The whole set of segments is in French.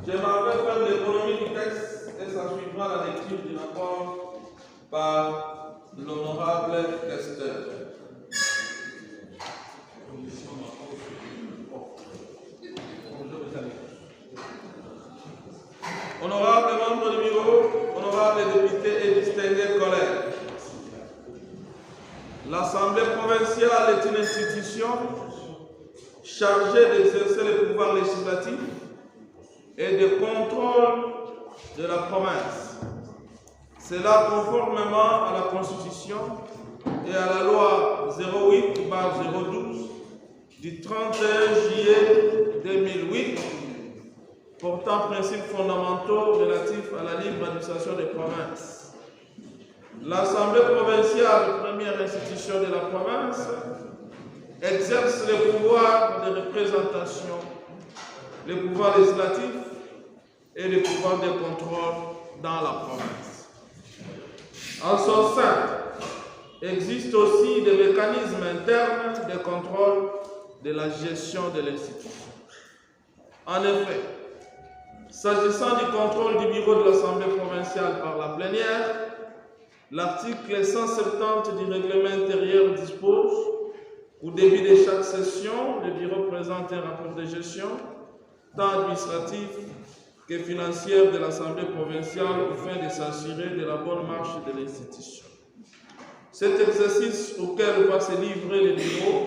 J'aimerais faire l'économie du texte et ça suivra la lecture du rapport par l'honorable questeur. Honorables membres du bureau, honorables députés et distingués collègues, l'Assemblée provinciale est une institution chargée d'exercer le pouvoir législatif et de contrôle de la province. Cela conformément à la Constitution et à la loi 08/012 du 31 juillet 2008 portant principes fondamentaux relatifs à la libre administration des provinces. L'Assemblée provinciale, première institution de la province, exerce le pouvoir de représentation, le pouvoir législatif et le pouvoir de contrôle dans la province. En son sein, existent aussi des mécanismes internes de contrôle de la gestion de l'institution. En effet, s'agissant du contrôle du bureau de l'Assemblée provinciale par la plénière, l'article 170 du règlement intérieur dispose qu'au début de chaque session, le bureau présente un rapport de gestion, tant administratif que financière de l'Assemblée provinciale afin de s'assurer de la bonne marche de l'institution. Cet exercice auquel va se livrer le bureau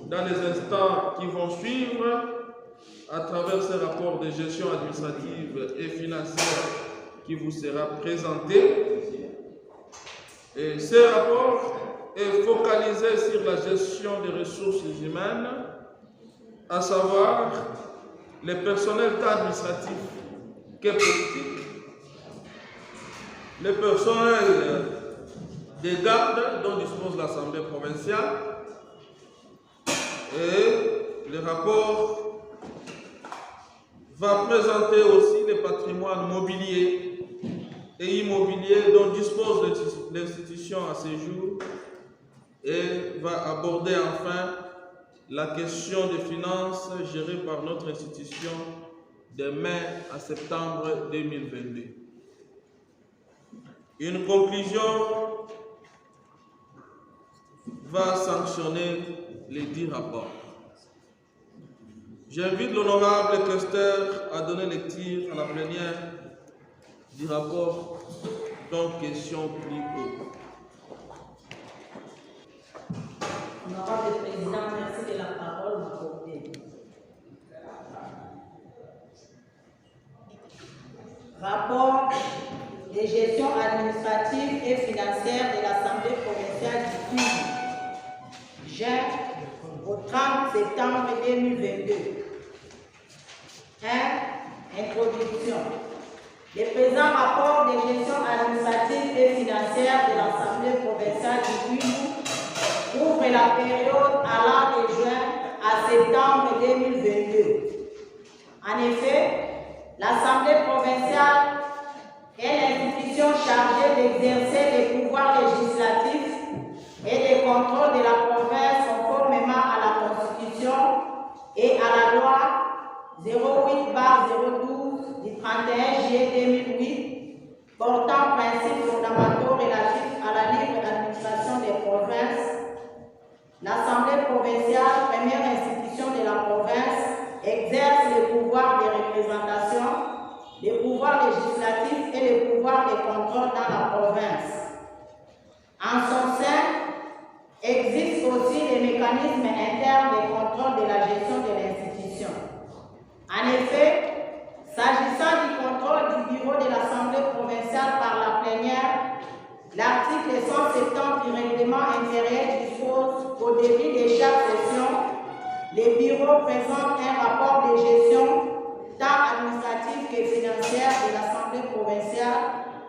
dans les instants qui vont suivre à travers ce rapport de gestion administrative et financière qui vous sera présenté. Et ce rapport est focalisé sur la gestion des ressources humaines, à savoir les personnels tant administratifs que politiques, les personnels des gardes dont dispose l'Assemblée provinciale, et le rapport va présenter aussi les patrimoines mobiliers et immobiliers dont dispose l'institution à ce jour et va aborder enfin la question des finances gérées par notre institution de mai à septembre 2022. Une conclusion va sanctionner les 10 rapports. J'invite l'honorable questeur à donner lecture à la plénière du rapport dont question plus haut. Honorable Président, merci de la parole m'accordée. Rapport de gestion administrative et financière de l'Assemblée provinciale du Sud, juin au 30 septembre 2022. 1. Introduction. Le présent rapport de gestion administrative et financière de l'Assemblée provinciale du Sud couvre la période allant de juin à septembre 2022. En effet, l'Assemblée provinciale est l'institution chargée d'exercer les pouvoirs législatifs et de contrôle de la province conformément à la Constitution et à la loi 08/012 du 31 juillet 2008 portant principes fondamentaux relatifs à la libre administration des provinces. L'Assemblée provinciale, première institution de la province, exerce le pouvoir de représentation, le pouvoir législatif et le pouvoir de contrôle dans la province. En son sein, existent aussi les mécanismes internes de contrôle de la gestion de l'institution. En effet, s'agissant du contrôle du bureau de l'Assemblée provinciale par la plénière, l'article 170 du règlement intérieur dispose qu'au début de chaque session, les bureaux présentent un rapport de gestion tant administrative que financière de l'Assemblée provinciale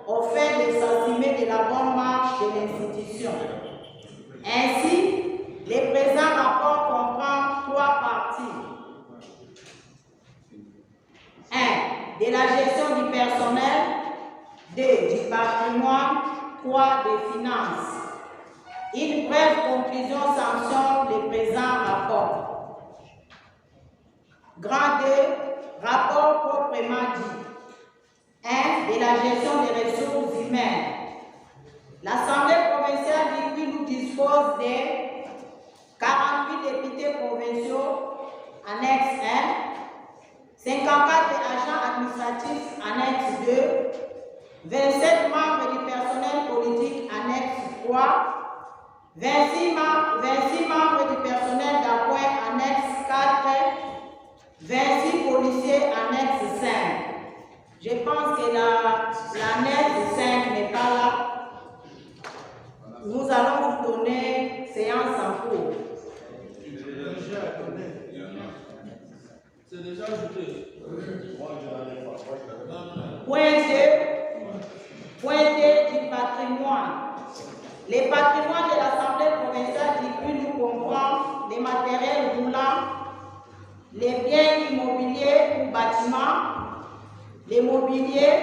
afin de s'assurer de la bonne marche de l'institution. Ainsi, le présent rapport comprend 3 parties. 1. De la gestion du personnel. 2. Du patrimoine. 3. Des finances. Une brève conclusion sanctionne le présent rapport. Grand 2, rapport proprement dit. 1. De la gestion des ressources humaines. L'Assemblée provinciale du Puy nous dispose de 48 députés provinciaux, annexe 1, 54 agents administratifs, annexe 2, 27 membres du personnel politique, annexe 3, 26 membres du personnel d'appoint, annexe 4, 26 policiers, annexe 5. Je pense que l'annexe 5 n'est pas là. Nous allons vous donner séance en cours. C'est déjà ajouté. Point 2 du patrimoine. Les patrimoines de l'Assemblée provinciale du Puy nous comprend les matériels roulants, les biens immobiliers ou bâtiments, les mobiliers,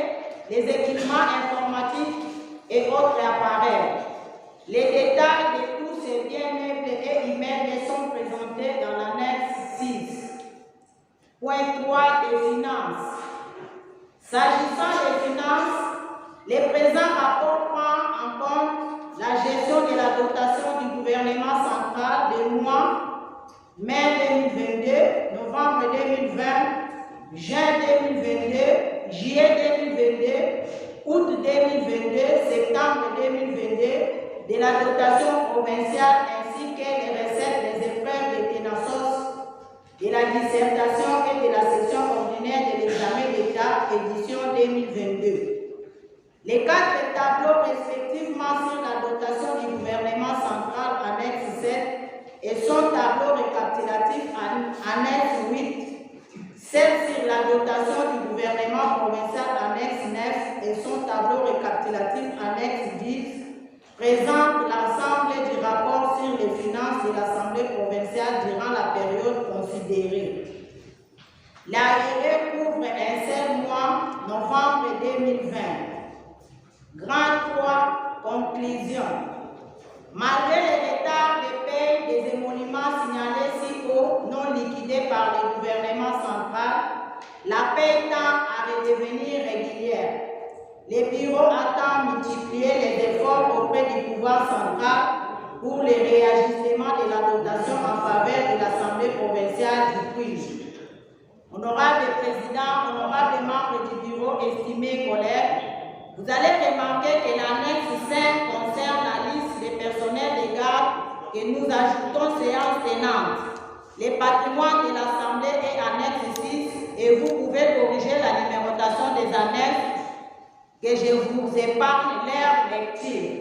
les équipements informatiques et autres appareils. Les détails de tous ces biens meubles et immeubles sont présentés dans l'annexe 6. Point 3 des finances. S'agissant des finances, les présents rapports prennent en compte la gestion de la dotation du gouvernement central des mois mai 2022, novembre 2020, juin 2022, juillet 2022, août 2022, septembre 2022, de la dotation provinciale ainsi que les recettes des épreuves de Ténasos, de la dissertation et de la session ordinaire de l'examen d'État édition 2022. Les 4 tableaux respectivement sur la dotation du gouvernement central annexe 7 et son tableau récapitulatif annexe 8, celle sur la dotation du gouvernement provincial annexe 9 et son tableau récapitulatif annexe 10 présente l'ensemble du rapport sur les finances de l'Assemblée provinciale durant la période considérée. L'ARE couvre un seul mois, novembre 2020. Grand 3, conclusion. Malgré les retards de paie des émoluments signalés si haut, non liquidés par le gouvernement central, la paie tend à redevenir régulière. Les bureaux attendent multiplier les efforts auprès du pouvoir central pour le réajustement de la dotation en faveur de l'Assemblée provinciale du Puy. Honorables présidents, honorables membres du bureau, estimés collègues, vous allez remarquer que l'annexe 5 concerne la liste des personnels de garde que nous ajoutons séance tenante. Les patrimoines de l'Assemblée est annexe 6 et vous pouvez corriger la numérotation des annexes que je vous épargne leur lecture.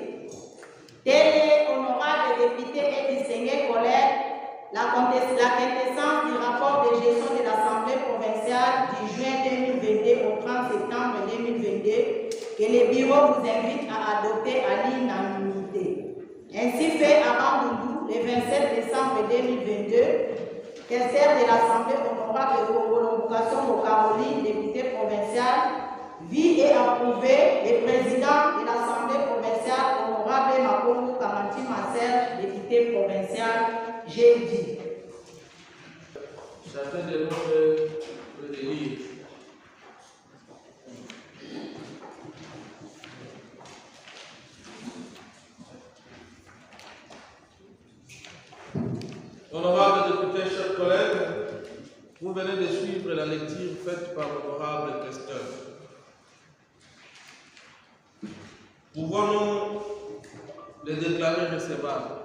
Tels honorables députés et distingués collègues, la quintessence du rapport de gestion de l'Assemblée provinciale du juin 2022 au 30 septembre 2022 que le bureau vous invite à adopter à l'unanimité. Ainsi fait à Bandundu le 27 décembre 2022, questeur de l'Assemblée honorable de Congo-Longucation au Caroline, député provincial, vit et approuvé le président de l'Assemblée provinciale, honorable Makongo Kamanti Marcel, député provincial, j'ai dit. Chacun de nous peut le lire. Honorables députés, chers collègues, vous venez de suivre la lecture faite par l'honorable questeur. Pouvons-nous les déclarer recevables?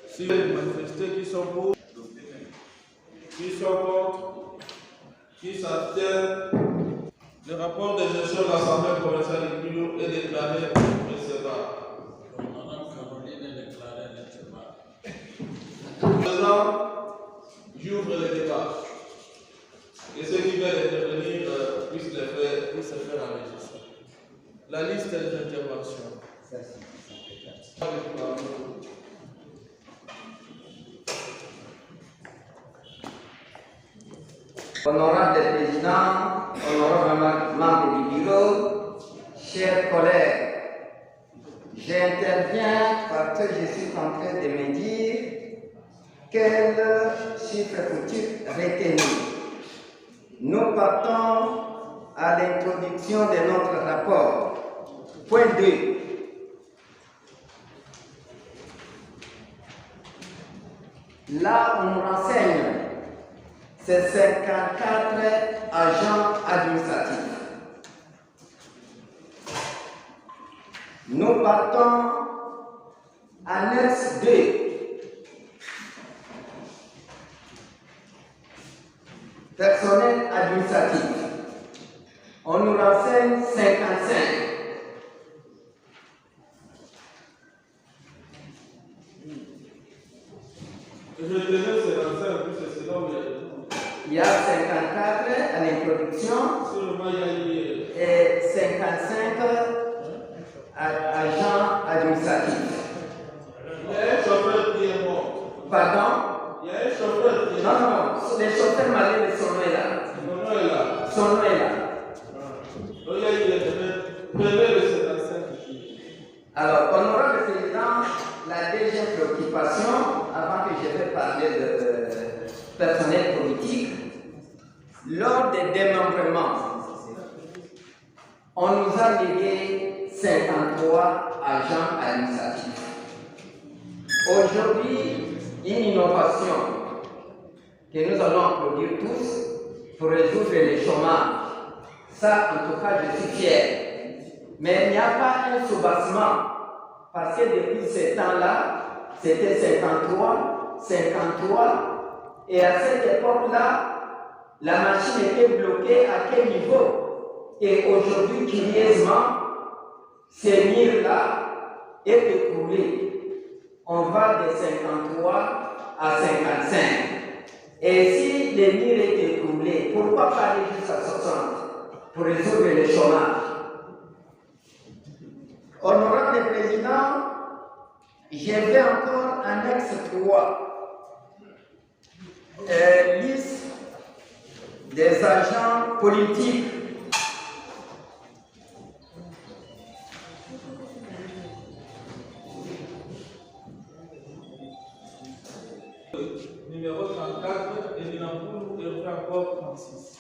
Si les manifestés qui sont pour, qui sont contre, qui s'abstiennent, le rapport de gestion de l'Assemblée provinciale du Puy est déclaré recevable. Madame Caroline est déclarée recevable. Maintenant, j'ouvre le débat. Et ceux qui veulent intervenir puissent se faire enregistrer. La liste des interventions. Honorable Président, honorable membre du bureau, chers collègues, j'interviens parce que je suis en train de me dire Quel chiffre faut-il retenir? Nous partons à l'introduction de notre rapport. Point 2. Là, on nous renseigne, c'est 54 agents administratifs. Nous partons annexe 2. Personnel administratif. On nous renseigne 55. Je tenais ces renseignements, en plus, c'est là où Il y a 54 à l'introduction et 55 agents administratifs. Il y a un chauffeur qui est mort. Pardon? Il y a un chauffeur qui est mort. Non, les chauffeurs malais de son nom est là. Son nom est là. Son nom est là. Donc il y a eu le 55. Alors, honorable président, la deuxième préoccupation, avant que je vais parler de personnel politique, lors des démembrements, on nous a légué 53 agents administratifs. Aujourd'hui, une innovation que nous allons applaudir tous pour résoudre les chômages. Ça, en tout cas, je suis fier. Mais il n'y a pas un soubassement, parce que depuis ce temps-là, c'était 53, et à cette époque-là, la machine était bloquée à quel niveau? Et aujourd'hui, curieusement, ces murs-là est écoulé. On va de 53 à 55. Et si les murs est écoulé, pourquoi pas aller jusqu'à 60 pour résoudre le chômage? Honorable Président, je vais encore annexe 3, liste des agents politiques. Numéro 34, et Dinampoul, et encore 36.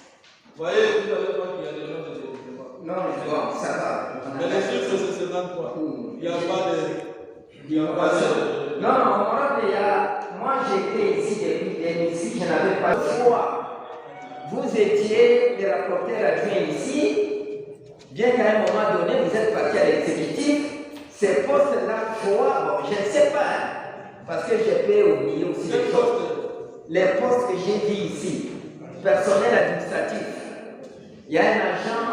Vous voyez, vous allez voir qu'il y a des gens de développement. Non, bon, ça va. Mais les chiffres, c'est 53. Il n'y a pas de. Non, honorable, moi j'étais ici depuis 2006, je n'avais pas de foi. Vous étiez le rapporteur adjoint ici, bien qu'à un moment donné, vous êtes parti à l'exécutif. Ces postes-là, bon, je ne sais pas, parce que je peux oublier aussi les postes. Les postes que j'ai dit ici, personnel administratif. Il y a un agent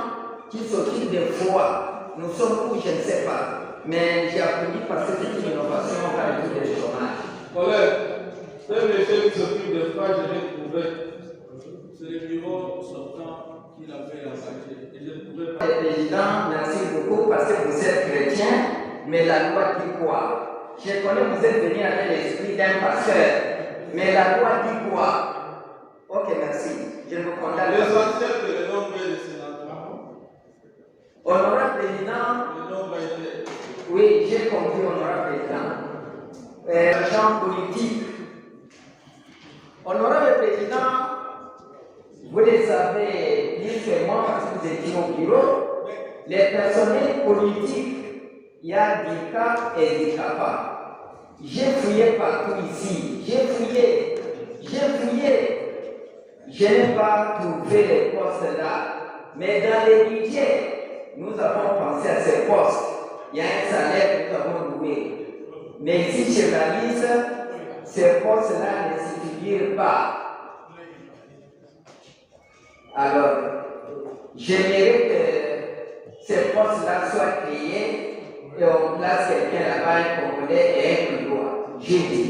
qui s'occupe des fois. Nous sommes où, je ne sais pas. Mais j'ai applaudi parce que c'est une innovation, on va résoudre le chômage. Collègue, ce monsieur qui s'occupe des fois, je l'ai trouvé. C'est le bureau sortant qu'il avait engagé. Et je ne pouvais pas. Président, merci beaucoup parce que vous êtes chrétien, mais la loi dit quoi? Je connais que vous êtes venu avec l'esprit d'un pasteur, mais la loi dit quoi? Ok, merci. Je vous condamne. L'essentiel que le nombre est de sénateurs. Honorable Président, Le nombre a été. oui, j'ai compris, honorable Président. Agent politique. Honorable Président, vous le savez bien que moi, parce que vous étiez au bureau, les personnels politiques, il y a des cas et des capables. J'ai fouillé partout ici, j'ai fouillé. Je n'ai pas trouvé les postes là, mais dans les budgets, nous avons pensé à ces postes. Il y a un salaire que nous avons loué. Mais ici, sur la liste, ces postes-là ne se figurent pas. Alors, j'aimerais que ces postes-là soient créés et on place quelqu'un là-bas, un Congolais et un Québécois. J'ai dit.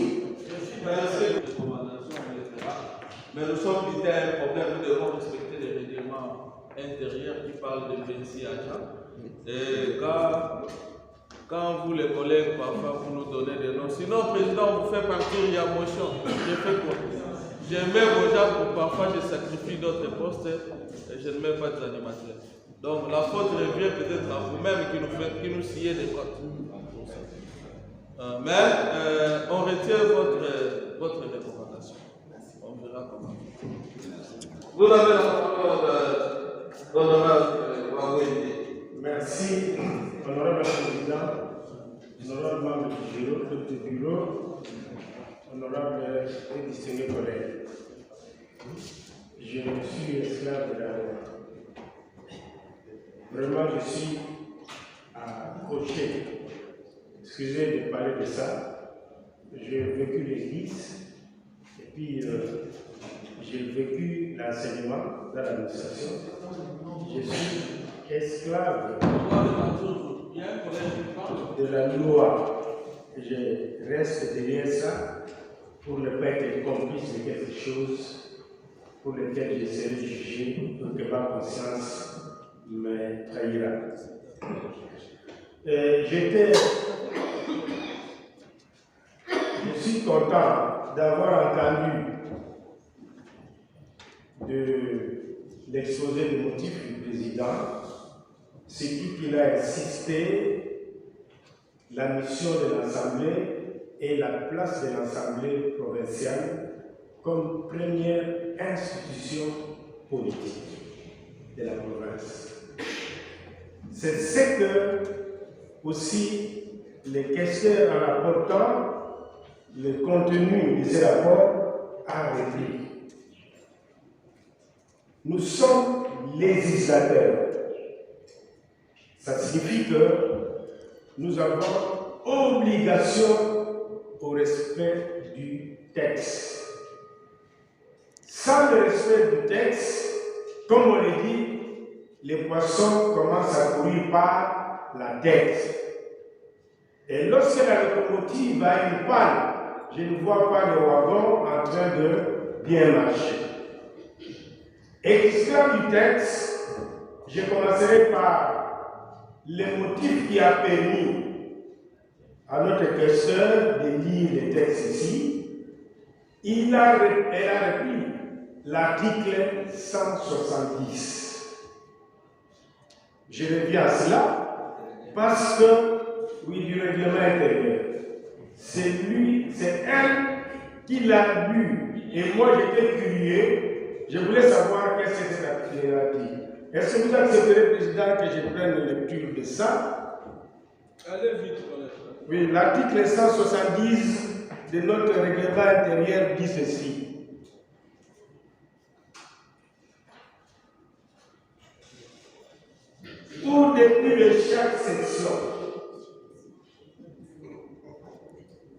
Merci pour les recommandations, etc. Mais nous sommes visés à un problème, nous devons respecter les règlements intérieurs qui parlent de 26 agents. Et quand vous, les collègues, parfois, vous nous donnez des noms. Sinon, président, on vous fait partir, il y a motion. J'ai fait quoi? Je mets vos gens pour parfois je sacrifie d'autres postes et je ne mets pas des animateurs. Donc la faute revient peut-être à vous-même qui nous sciez des comptes. Mais on retient votre recommandation. Vous avez la parole, l'honorable Wawende. Merci, honorable président, honorable membre du bureau, honorable et distingués collègues. Je suis esclave de la loi. Vraiment, je suis accroché. Excusez de parler de ça. J'ai vécu l'église et puis j'ai vécu l'enseignement dans l'administration. Je suis esclave de la loi. Je reste derrière ça pour ne pas être complice de quelque chose pour lequel je serai jugé ou que ma conscience me trahira. Je suis content d'avoir entendu de l'exposé des motifs du président, ce qu'il a insisté, la mission de l'Assemblée et la place de l'Assemblée provinciale comme première institution politique de la province. C'est ce que aussi les questions en rapportant le contenu de ces rapports a repris. Nous sommes législateurs. Ça signifie que nous avons obligation au respect du texte. Sans le respect du texte, comme on le dit, les poissons commencent à courir par la tête. Et lorsque la locomotive a une panne, je ne vois pas le wagon en train de bien marcher. Esclave du texte, je commencerai par le motif qui a permis à notre questeur de lire les textes ici. Elle a repris l'article 170. Je reviens à cela parce que, oui, du règlement intérieur, c'est elle qui l'a lu. Et moi, j'étais curieux. Je voulais savoir qu'est-ce que cet article a dit. Est-ce que vous accepterez, Président, que je prenne la lecture de ça? Allez vite, oui, l'article 170 de notre règlement intérieur dit ceci. Au début de chaque section,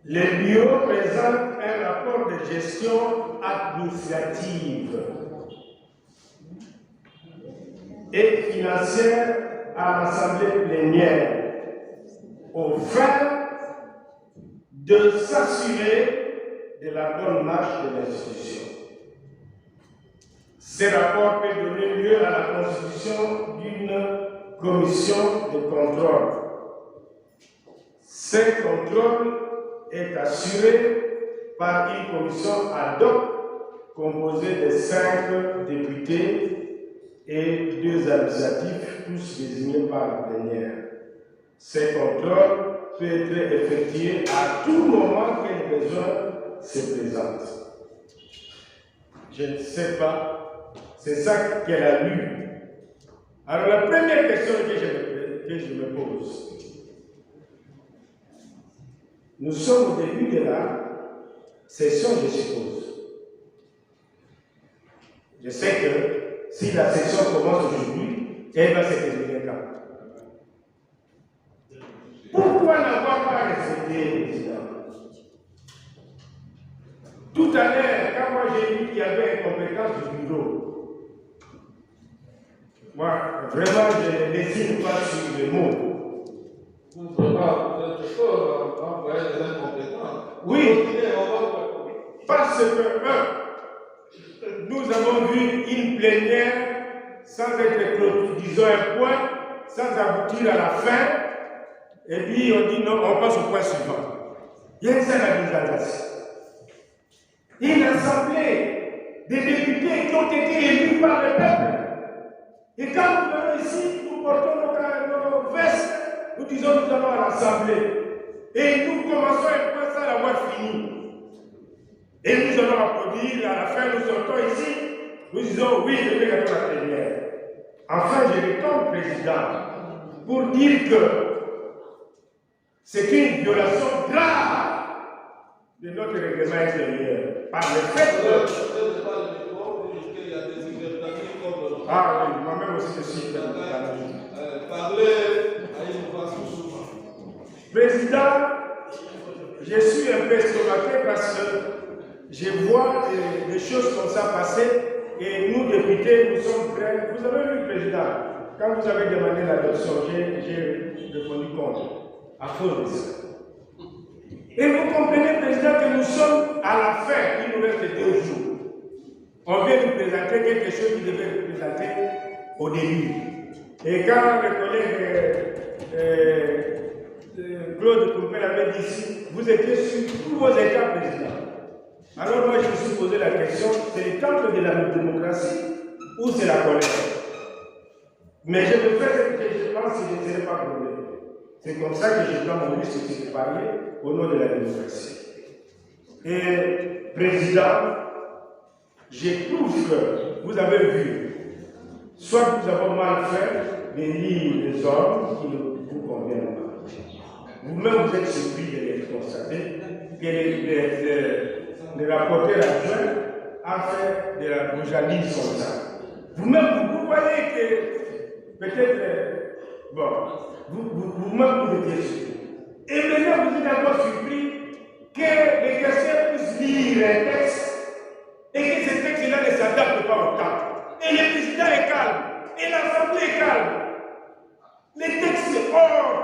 le bureau présente un rapport de gestion administrative et financière à l'Assemblée plénière, au fin de s'assurer de la bonne marche de l'institution. Ce rapport peut donner lieu à la constitution d'une commission de contrôle. Ce contrôle est assuré par une commission ad hoc composée de 5 députés et 2 administratifs, tous désignés par la plénière. Ce contrôle peut être effectué à tout moment que le besoin se présente. Je ne sais pas, c'est ça qu'elle a lu. Alors la première question que je me pose, nous sommes au début de la session, je suppose. Je sais que si la session commence aujourd'hui, elle va se terminer quand? Pourquoi n'avoir pas respecté le président? Tout à l'heure, quand moi j'ai dit qu'il y avait une compétence du bureau, moi, vraiment, je ne dessine pas sur les mots. Vous ne pouvez pas, vous êtes fort, envoyer des incompétents. Oui, parce que, nous avons vu une plénière sans être clôturée, disons un point, sans aboutir à la fin, et puis on dit non, on passe au point suivant. Il y a une seule administration. Une assemblée des députés qui ont été élus par le peuple. Et quand nous venons ici, nous portons nos vestes, nous disons nous allons à l'assemblée. Et nous commençons un point sans l'avoir fini. Et nous allons applaudir, à la fin nous sortons ici, nous disons oui, je vais répondre à la plénière. Enfin, je retourne président pour dire que c'est une violation grave de notre règlement intérieur. Par le fait que... Ah oui, moi-même aussi je suis... Parler à une voix souvent. Président, je suis un peu estomaqué parce que je vois des choses comme ça passer et nous, députés, nous sommes prêts. Vous avez vu, Président, quand vous avez demandé l'adoption, j'ai répondu contre, à cause de ça. Et vous comprenez, Président, que nous sommes à la fin, il nous reste 2 jours. On vient nous présenter quelque chose qui devait nous présenter au début. Et quand le collègue Claude Coupel avait dit ici, vous étiez sur tous vos états, Président. Alors moi je me suis posé la question, c'est le temple de la démocratie ou c'est la colère? Mais je me fais ce que je pense que je ne serai pas problème. C'est comme ça que je prends mon risque de parler au nom de la démocratie. Et Président, j'éprouve que vous avez vu, soit nous avons mal fait de lire des ordres qui ne vous conviennent pas. Vous-même, vous êtes surpris de les constater que le rapporteur adjoint a fait de la bourgeoisie comme ça. Vous-même, vous voyez que peut-être, bon, vous-même, vous étiez surpris. Et maintenant, vous êtes encore surpris que les questions puissent lire un texte et que ce texte-là ne s'adapte pas au temps. Et le président est calme, et l'Assemblée est calme. Les textes hors